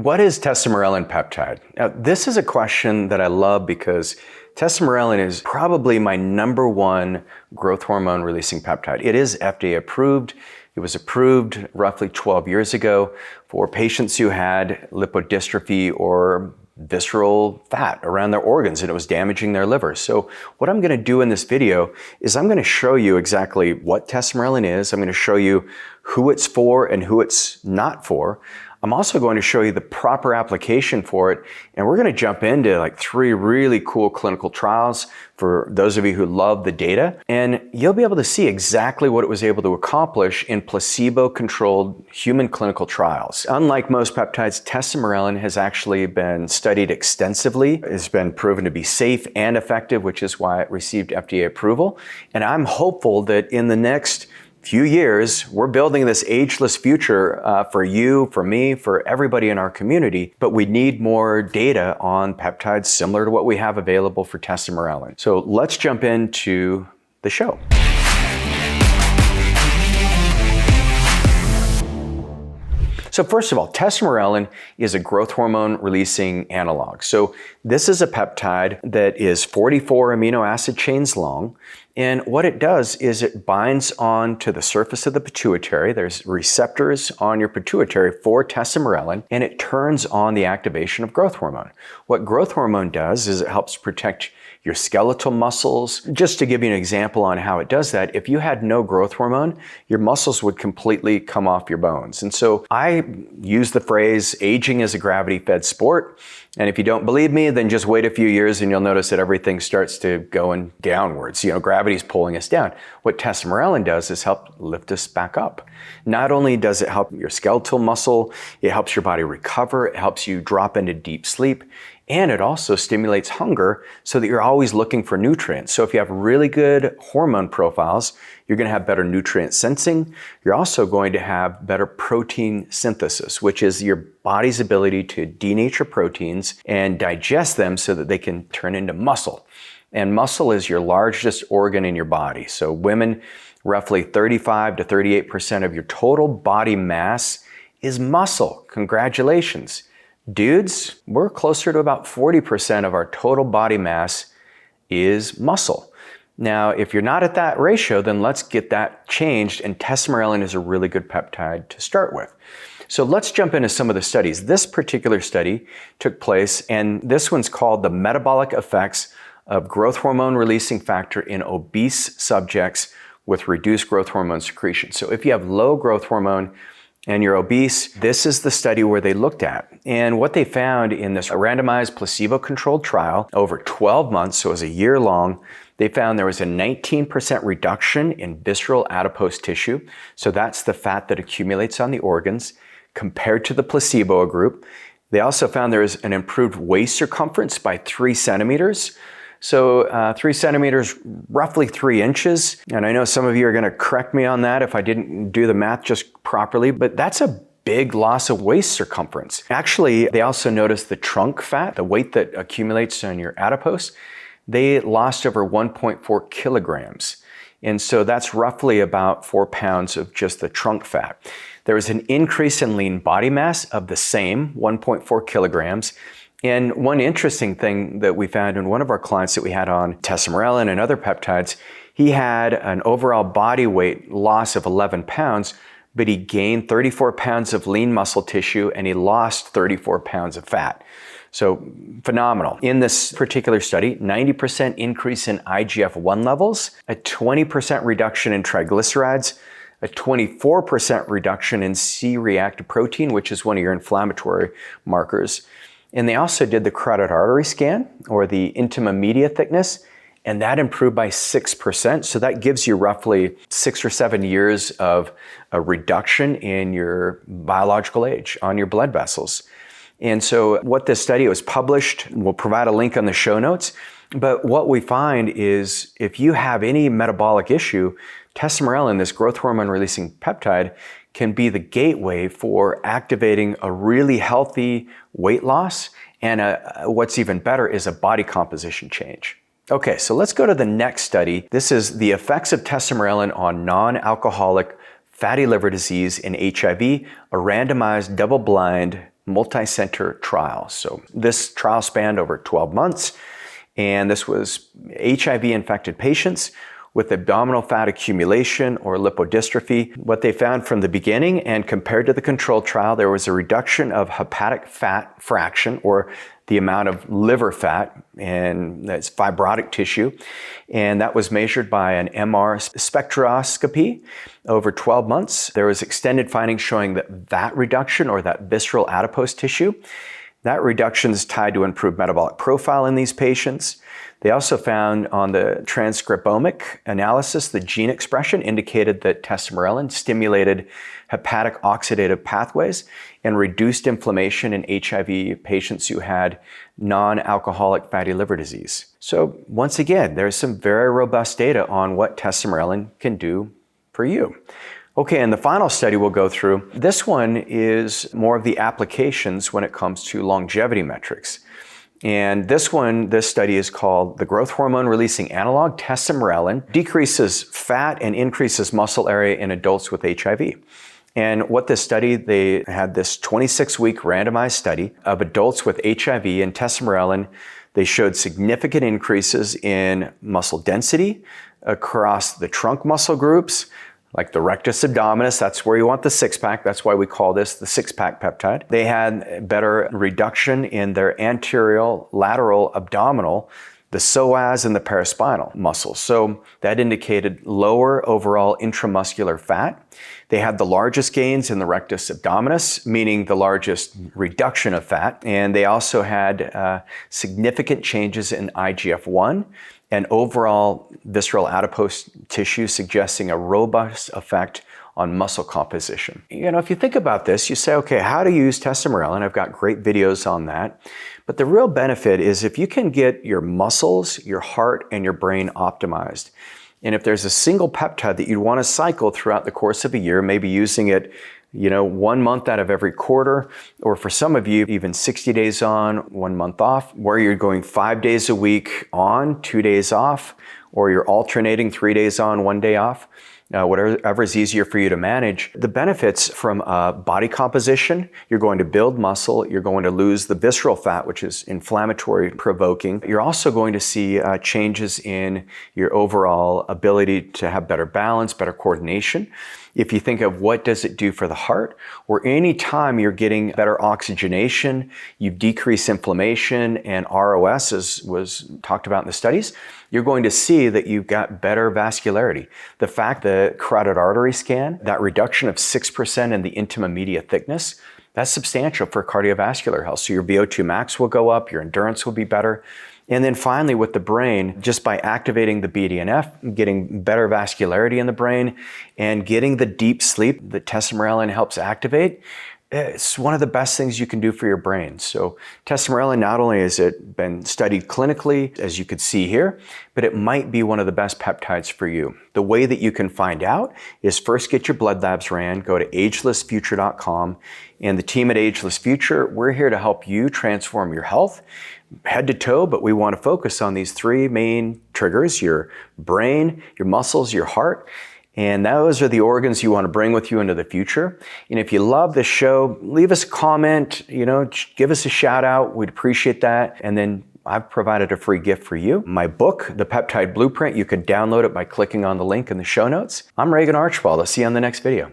What is tesamorelin peptide? Now, this is a question that I love because tesamorelin is probably my #1 growth hormone releasing peptide. It is FDA approved. It was approved roughly 12 years ago for patients who had lipodystrophy or visceral fat around their organs, and it was damaging their liver. So what I'm going to do in this video is I'm going to show you exactly what tesamorelin is. I'm going to show you who it's for and who it's not for. I'm also going to show you the proper application for it, and we're going to jump into like 3 really cool clinical trials for those of you who love the data, and you'll be able to see exactly what it was able to accomplish in placebo-controlled human clinical trials. Unlike most peptides, tesamorelin has actually been studied extensively. It's been proven to be safe and effective, which is why it received FDA approval, and I'm hopeful that in the next few years, we're building this ageless future for you, for me, for everybody in our community, but we need more data on peptides similar to what we have available for tesamorelin. So let's jump into the show. So first of all, tesamorelin is a growth hormone releasing analog. So this is a peptide that is 44 amino acid chains long. And what it does is it binds on to the surface of the pituitary. There's receptors on your pituitary for tesamorelin, and it turns on the activation of growth hormone. What growth hormone does is it helps protect your skeletal muscles. Just to give you an example on how it does that, if you had no growth hormone, your muscles would completely come off your bones. And so I use the phrase, aging is a gravity-fed sport. And if you don't believe me, then just wait a few years and you'll notice that everything starts to going downwards. Gravity's pulling us down. What tesamorelin does is help lift us back up. Not only does it help your skeletal muscle, it helps your body recover, it helps you drop into deep sleep, and it also stimulates hunger so that you're always looking for nutrients. So if you have really good hormone profiles, you're going to have better nutrient sensing. You're also going to have better protein synthesis, which is your body's ability to denature proteins and digest them so that they can turn into muscle. And muscle is your largest organ in your body. So women, roughly 35 to 38% of your total body mass is muscle. Congratulations. Dudes, we're closer to about 40% of our total body mass is muscle. Now, if you're not at that ratio, then let's get that changed, and tesamorelin is a really good peptide to start with. So let's jump into some of the studies. This particular study took place, and this one's called the metabolic effects of growth hormone releasing factor in obese subjects with reduced growth hormone secretion. So if you have low growth hormone and you're obese, this is the study where they looked at. And what they found in this randomized placebo-controlled trial over 12 months, so it was a year long, they found there was a 19% reduction in visceral adipose tissue. So that's the fat that accumulates on the organs compared to the placebo group. They also found there was an improved waist circumference by 3 centimeters. So 3 centimeters, roughly 3 inches. And I know some of you are going to correct me on that if I didn't do the math just properly, but that's a big loss of waist circumference. Actually, they also noticed the trunk fat, the weight that accumulates on your adipose, they lost over 1.4 kilograms. And so that's roughly about 4 pounds of just the trunk fat. There was an increase in lean body mass of the same 1.4 kilograms. And one interesting thing that we found in one of our clients that we had on tesamorelin and other peptides, he had an overall body weight loss of 11 pounds, but he gained 34 pounds of lean muscle tissue and he lost 34 pounds of fat. So phenomenal. In this particular study, 90% increase in IGF-1 levels, a 20% reduction in triglycerides, a 24% reduction in C-reactive protein, which is one of your inflammatory markers. And they also did the carotid artery scan, or the intima media thickness, and that improved by 6%. So that gives you roughly 6 or 7 years of a reduction in your biological age on your blood vessels. And so what this study was published, we'll provide a link on the show notes, but what we find is if you have any metabolic issue, tesamorelin, this growth hormone releasing peptide, can be the gateway for activating a really healthy weight loss, and what's even better is a body composition change. Okay, so let's go to the next study. This is the effects of tesamorelin on non-alcoholic fatty liver disease in HIV, a randomized double-blind multi-center trial. So this trial spanned over 12 months, and this was HIV-infected patients with abdominal fat accumulation or lipodystrophy. What they found from the beginning and compared to the control trial, there was a reduction of hepatic fat fraction, or the amount of liver fat, and that's fibrotic tissue. And that was measured by an MR spectroscopy over 12 months. There was extended findings showing that reduction, or that visceral adipose tissue, that reduction is tied to improved metabolic profile in these patients. They also found on the transcriptomic analysis, the gene expression indicated that tesamorelin stimulated hepatic oxidative pathways and reduced inflammation in HIV patients who had non-alcoholic fatty liver disease. So once again, there's some very robust data on what tesamorelin can do for you. Okay, and the final study we'll go through, this one is more of the applications when it comes to longevity metrics. And this study is called the growth hormone releasing analog, tesamorelin, decreases fat and increases muscle area in adults with HIV. And what this study, they had this 26-week randomized study of adults with HIV and tesamorelin. They showed significant increases in muscle density across the trunk muscle groups, like the rectus abdominis. That's where you want the six-pack. That's why we call this the six-pack peptide. They had better reduction in their anterior lateral abdominal, the psoas and the paraspinal muscles. So that indicated lower overall intramuscular fat. They had the largest gains in the rectus abdominis, meaning the largest reduction of fat. And they also had significant changes in IGF-1 and overall visceral adipose tissue, suggesting a robust effect on muscle composition. You know, if you think about this, you say, okay, how to use tesamorelin? I've got great videos on that. But the real benefit is if you can get your muscles, your heart, and your brain optimized. And if there's a single peptide that you want to cycle throughout the course of a year, maybe using it 1 month out of every quarter, or for some of you, even 60 days on, 1 month off, where you're going 5 days a week on, 2 days off, or you're alternating 3 days on, 1 day off, whatever is easier for you to manage. The benefits from body composition, you're going to build muscle, you're going to lose the visceral fat, which is inflammatory provoking. You're also going to see changes in your overall ability to have better balance, better coordination. If you think of what does it do for the heart, or any time you're getting better oxygenation, you've decreased inflammation, and ROS, as was talked about in the studies, you're going to see that you've got better vascularity. The fact that carotid artery scan, that reduction of 6% in the intima media thickness, that's substantial for cardiovascular health. So your VO2 max will go up, your endurance will be better. And then finally, with the brain, just by activating the BDNF, getting better vascularity in the brain, and getting the deep sleep that tesamorelin helps activate, it's one of the best things you can do for your brain. So tesamorelin, not only has it been studied clinically, as you could see here, but it might be one of the best peptides for you. The way that you can find out is first get your blood labs ran, go to agelessfuture.com, and the team at Ageless Future, we're here to help you transform your health head to toe, but we want to focus on these three main triggers: your brain, your muscles, your heart. And those are the organs you want to bring with you into the future. And if you love this show, leave us a comment, give us a shout out. We'd appreciate that. And then I've provided a free gift for you. My book, The Peptide Blueprint, you can download it by clicking on the link in the show notes. I'm Regan Archibald. I'll see you on the next video.